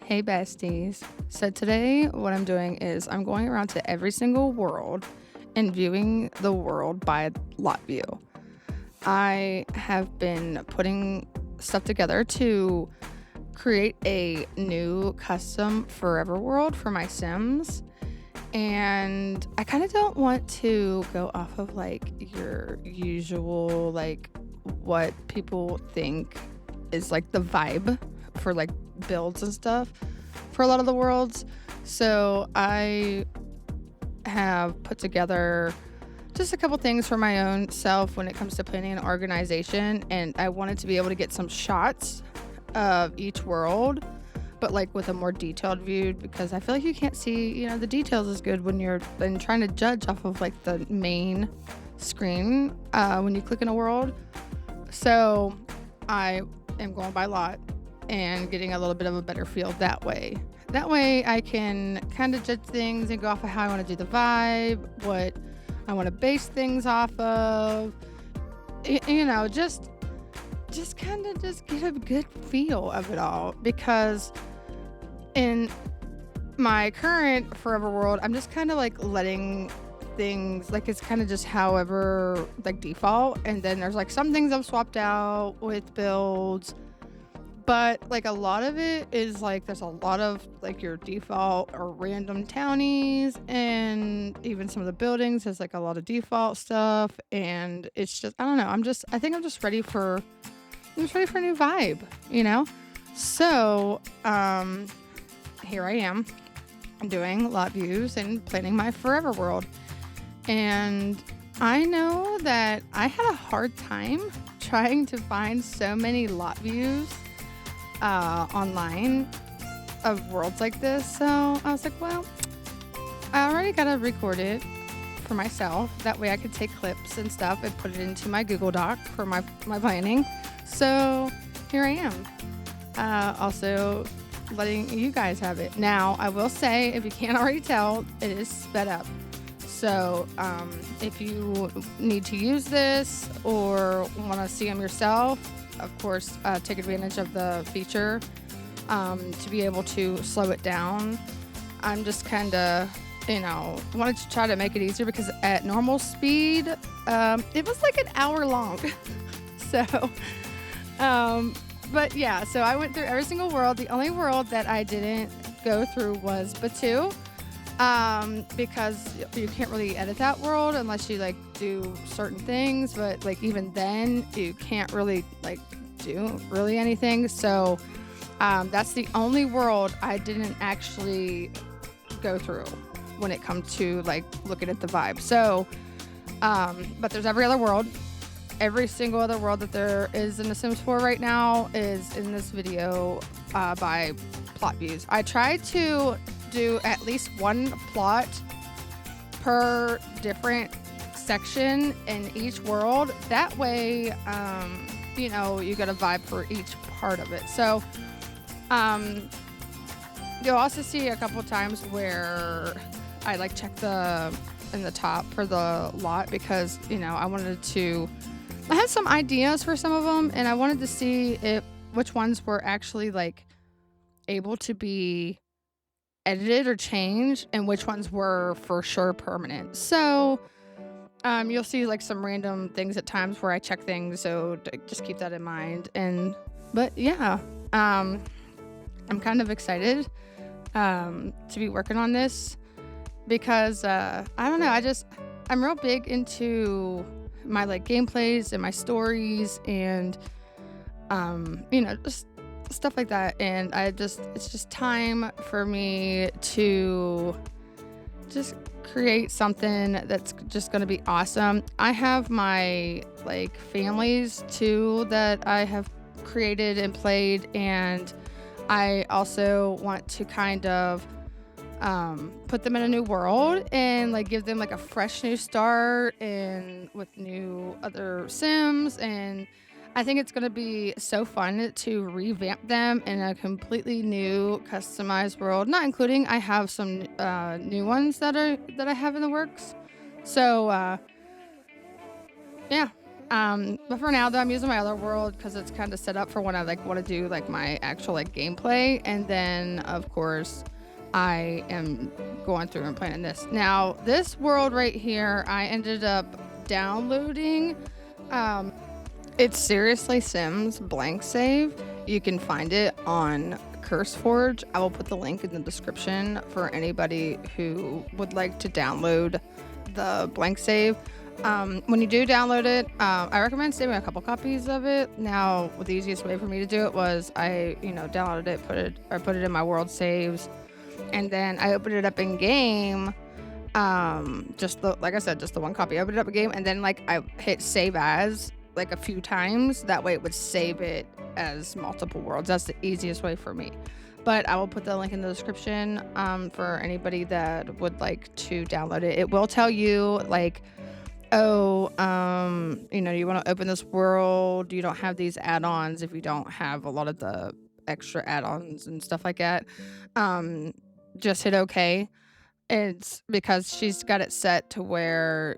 Hey besties. So today what I'm doing is I'm going around to every single world and viewing the world by lot view. I have been putting stuff together to create a new custom forever world for my Sims. And I kind of don't want to go off of like your usual, like what people think is like the vibe for like builds and stuff for a lot of the worlds. So I have put together just a couple things for my own self when it comes to planning and organization, and I wanted to be able to get some shots of each world, but like with a more detailed view, because I feel like you can't see, the details as good when you're trying to judge off of like the main screen when you click in a world. So I am going by lot and getting a little bit of a better feel that way. That way I can kind of judge things and go off of how I want to do the vibe, what I want to base things off of, just kind of just get a good feel of it all. Because in my current forever world, I'm just kind of like letting things, like it's kind of just however like default, and then there's like some things I've swapped out with builds. But like a lot of it is like there's a lot of like your default or random townies, and even some of the buildings has like a lot of default stuff, and it's just I don't know. I think I'm just ready for a new vibe, So here I am doing lot views and planning my forever world, and I know that I had a hard time trying to find so many lot views online of worlds like this. So I was like, well, I already gotta record it for myself. That way I could take clips and stuff and put it into my Google Doc for my planning. So here I am. Also letting you guys have it. Now, I will say, if you can't already tell, it is sped up. So if you need to use this or want to see them yourself, of course, take advantage of the feature to be able to slow it down. I'm just kind of, wanted to try to make it easier, because at normal speed, it was like an hour long. So, but yeah, so I went through every single world. The only world that I didn't go through was Batu, because you can't really edit that world unless you like do certain things, but like even then you can't really like do really anything. So that's the only world I didn't actually go through when it comes to like looking at the vibe. So but there's every other world. Every single other world that there is in The Sims 4 right now is in this video by plot views. I tried to do at least one plot per different section in each world. That way, you get a vibe for each part of it. So, you'll also see a couple times where I like check in the top for the lot, because, I had some ideas for some of them, and I wanted to see which ones were actually like able to be edited or changed, and which ones were for sure permanent. So you'll see like some random things at times where I check things, so just keep that in mind. But yeah, I'm kind of excited to be working on this, because I don't know, I'm real big into my like gameplays and my stories and just stuff like that, and it's just time for me to just create something that's just going to be awesome. I have my like families too that I have created and played, and I also want to kind of put them in a new world and like give them like a fresh new start and with new other Sims. And I think it's going to be so fun to revamp them in a completely new customized world, not including I have some new ones that I have in the works. So yeah, But for now, though, I'm using my other world because it's kind of set up for when I like want to do like my actual like gameplay, and then of course I am going through and playing this. Now, this world right here, I ended up downloading. It's seriously Sims blank save. You can find it on CurseForge. I will put the link in the description for anybody who would like to download the blank save. When you do download it, I recommend saving a couple copies of it. Now, the easiest way for me to do it was I, downloaded it, put it in my world saves, and then I opened it up in game. Like I said, just the one copy. I opened it up in game, and then like I hit save as like a few times. That way, it would save it as multiple worlds. That's the easiest way for me. But I will put the link in the description for anybody that would like to download it. It will tell you like, you want to open this world, you don't have these add-ons if you don't have a lot of the extra add-ons and stuff like that. Just hit okay. It's because she's got it set to where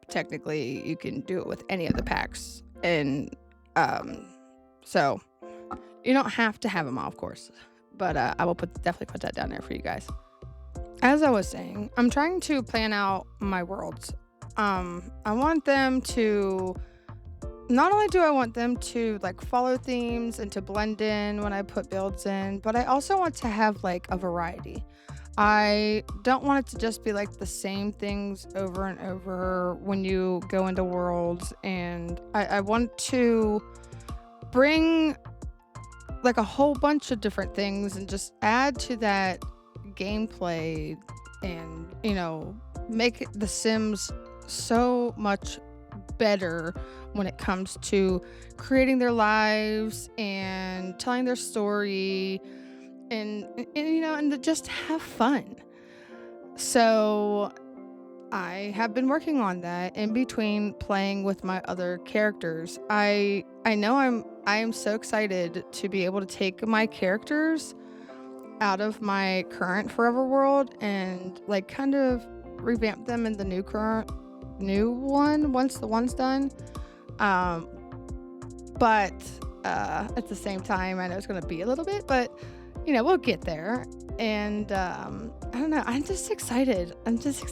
technically you can do it with any of the packs, and so you don't have to have them all, of course, but I will definitely put that down there for you guys. As I was saying, I'm trying to plan out my worlds. I want them to, not only do I want them to like follow themes and to blend in when I put builds in, but I also want to have like a variety. I don't want it to just be like the same things over and over when you go into worlds, and I want to bring like a whole bunch of different things and just add to that gameplay and, make the Sims so much better when it comes to creating their lives and telling their story and to just have fun. So I have been working on that in between playing with my other characters. I know I am so excited to be able to take my characters out of my current Forever world and like kind of revamp them in the new one once the one's done. But at the same time, I know it's going to be a little bit, but we'll get there. And I don't know, I'm just excited. I'm just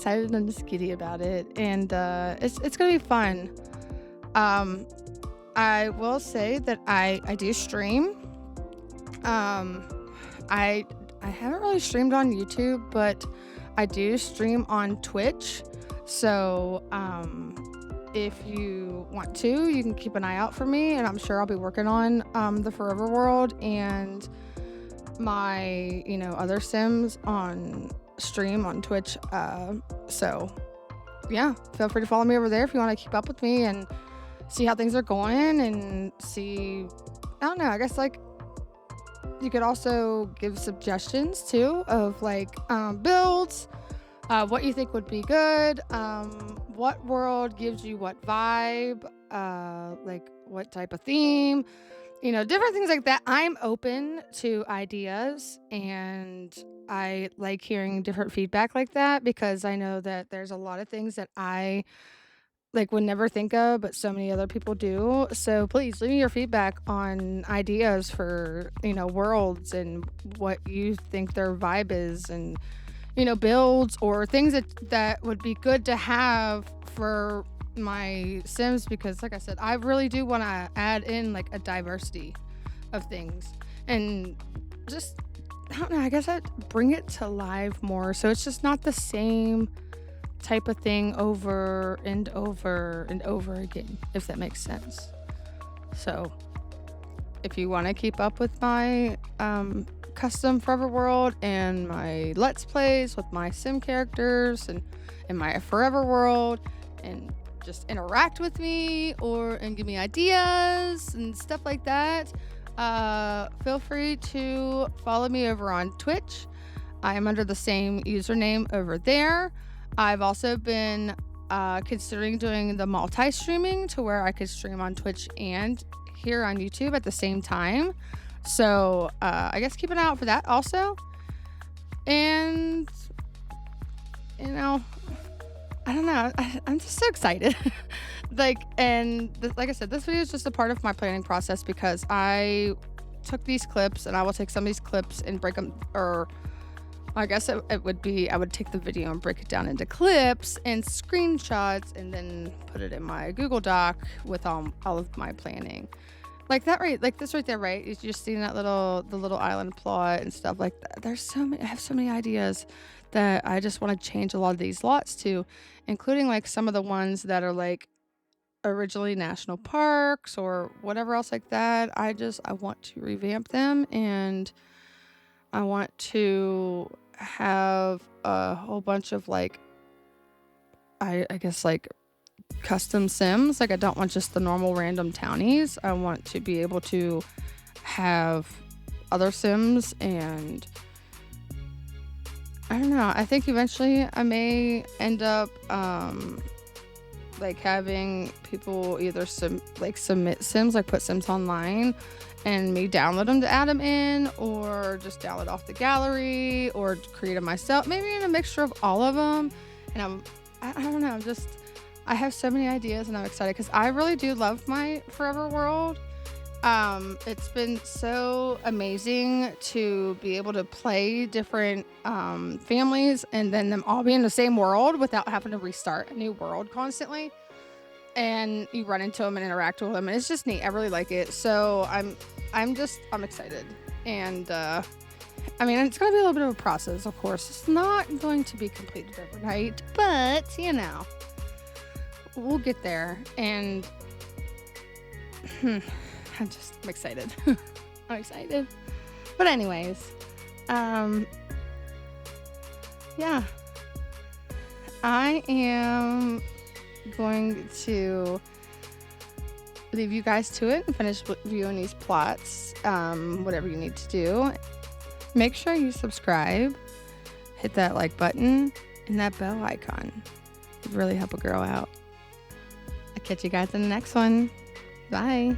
giddy about it, and it's going to be fun. I will say that I do stream. I haven't really streamed on YouTube, but I do stream on Twitch. So if you want to, you can keep an eye out for me, and I'm sure I'll be working on the Forever World and my other Sims on stream on Twitch. So yeah, feel free to follow me over there if you want to keep up with me and see how things are going, and see, I don't know, I guess like you could also give suggestions too of like builds, what you think would be good, what world gives you what vibe, like what type of theme, different things like that. I'm open to ideas, and I like hearing different feedback like that, because I know that there's a lot of things that I like would never think of, but so many other people do. So please leave me your feedback on ideas for, worlds, and what you think their vibe is, and, builds or things that would be good to have for my Sims, because like I said, I really do want to add in like a diversity of things, and just, I don't know, I guess I'd bring it to live more, so it's just not the same type of thing over and over and over again, if that makes sense. So if you want to keep up with my custom Forever World and my Let's Plays with my Sim characters and my Forever World, and just interact with me and give me ideas and stuff like that, feel free to follow me over on Twitch. I am under the same username over there. I've also been considering doing the multi-streaming to where I could stream on Twitch and here on YouTube at the same time. So I guess keep an eye out for that also. And, I don't know. I'm just so excited. Like, and like I said, this video is just a part of my planning process because I took these clips and I will take some of these clips and break them, or I guess it would be, I would take the video and break it down into clips and screenshots and then put it in my Google Doc with all of my planning. Like that, right? Like this right there, right? You're just seeing that the little island plot and stuff like that. There's so many, I have so many ideas that I just want to change a lot of these lots to, including like some of the ones that are like originally national parks or whatever else like that. I want to revamp them, and I want to have a whole bunch of like, I guess like custom sims. Like I don't want just the normal random townies. I want to be able to have other sims, and I don't know. I think eventually I may end up like having people either submit sims, like put sims online and me download them to add them in, or just download off the gallery or create them myself, maybe in a mixture of all of them. And I don't know, I have so many ideas and I'm excited because I really do love my Forever World. It's been so amazing to be able to play different families and then them all be in the same world without having to restart a new world constantly. And you run into them and interact with them, and it's just neat. I really like it. So I'm excited. And I mean, it's gonna be a little bit of a process, of course. It's not going to be completed overnight, but you know, we'll get there. And I'm excited. I'm excited. But anyways, yeah, I am going to leave you guys to it and finish viewing these plots. Whatever you need to do, make sure you subscribe, hit that like button and that bell icon. It'd really help a girl out. I'll catch you guys in the next one. Bye.